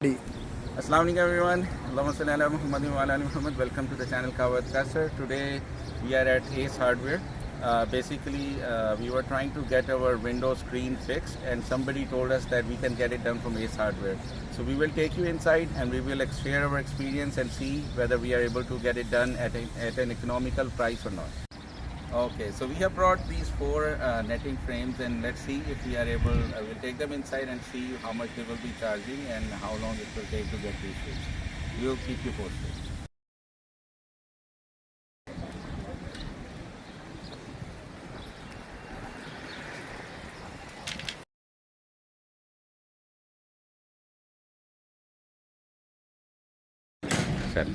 Assalamu alaikum everyone. Allahumma salli ala Muhammadin wa ala ali Muhammad. Welcome to the channel Kawat Kasser. Today we are at Ace Hardware. We were trying to get our window screen fixed and somebody told us that we can get it done from Ace Hardware. So we will take you inside and we will share our experience and see whether we are able to get it done at an economical price or not. Okay, so we have brought these four netting frames and let's see if we are able, we'll take them inside and see how much they will be charging and how long it will take to get these fixed. We'll keep you posted. Sir.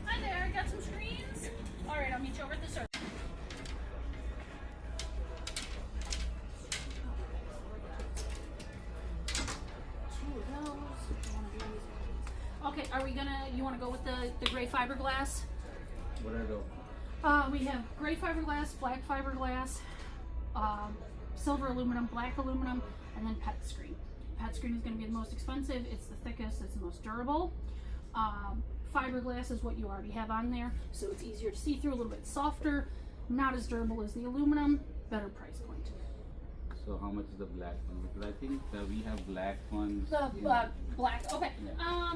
Hi there, got some screens? Alright, I'll meet you over at the circle. Two of those. Okay, are we gonna, you wanna go with the gray fiberglass? What are those? We have gray fiberglass, black fiberglass, silver aluminum, black aluminum, and then pet screen. Pet screen is gonna be the most expensive, it's the thickest, it's the most durable. Fiberglass is what you already have on there, so it's easier to see through, a little bit softer, not as durable as the aluminum, better price point. So how much is the black one? Because I think we have black ones. The black, okay. Yeah.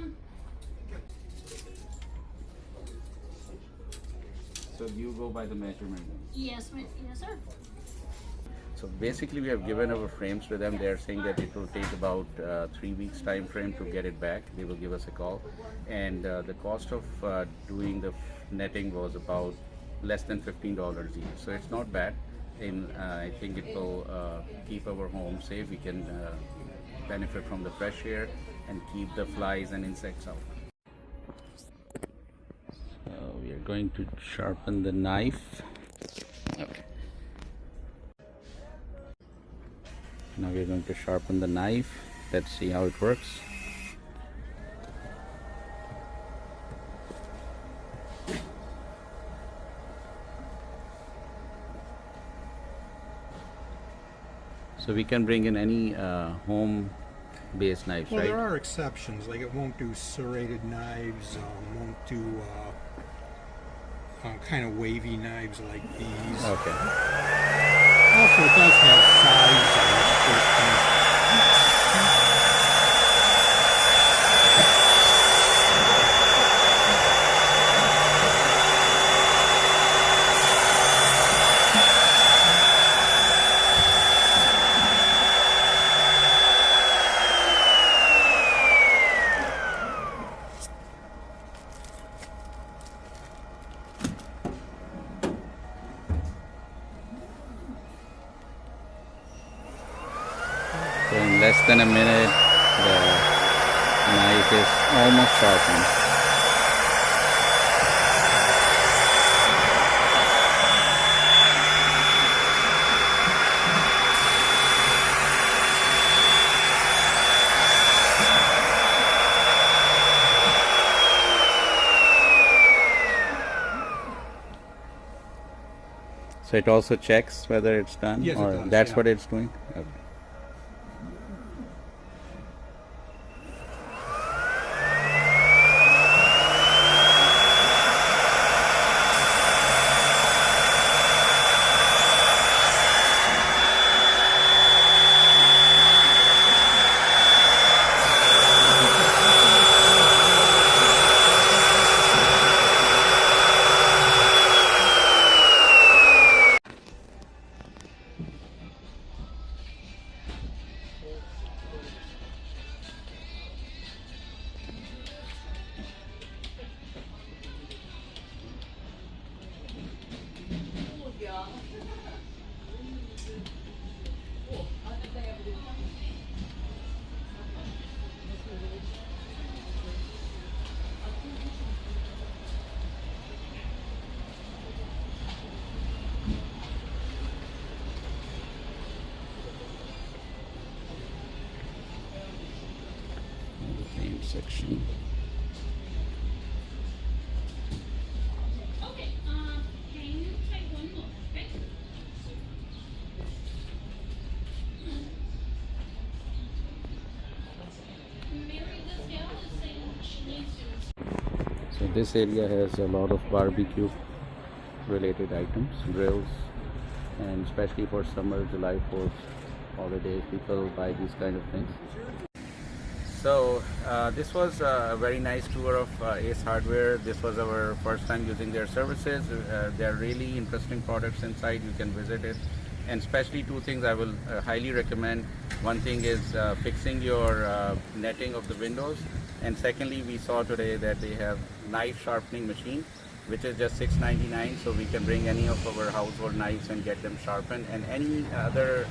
So you go by the measurement. Yes, yes, sir. So basically we have given our frames to them. They are saying that it will take about 3 weeks time frame to get it back. They will give us a call. And the cost of doing the netting was about less than $15 each. So it's not bad. I think it will keep our home safe. We can benefit from the fresh air and keep the flies and insects out. So we are going to sharpen the knife. Okay. Now we are going to sharpen the knife. Let's see how it works. So we can bring in any home-based knives, well, right? there are exceptions, like it won't do serrated knives, won't do kind of wavy knives like these. Okay. Also, it does have size. So in less than a minute, the knife is almost sharpened. So it also checks whether it's done, Yes, it or does, that's yeah. what it's doing? Okay. section. Okay, hang tight one moment, okay? Mary, this gal is saying she needs to. So this area has a lot of barbecue related items, grills, and especially for summer, July 4th holidays, people buy these kind of things. So this was a very nice tour of Ace Hardware. This was our first time using their services. They're really interesting products inside. You can visit it, and especially two things I will highly recommend. One thing is fixing your netting of the windows, and secondly, we saw today that they have knife sharpening machine, which is just $6.99, so we can bring any of our household knives and get them sharpened, and any other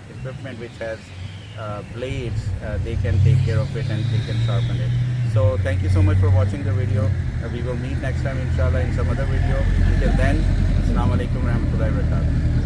equipment which has blades, they can take care of it and they can sharpen it. So thank you so much for watching the video. We will meet next time inshallah in some other video. Until then, Assalamu alaikum warahmatullahi wabarakatuh.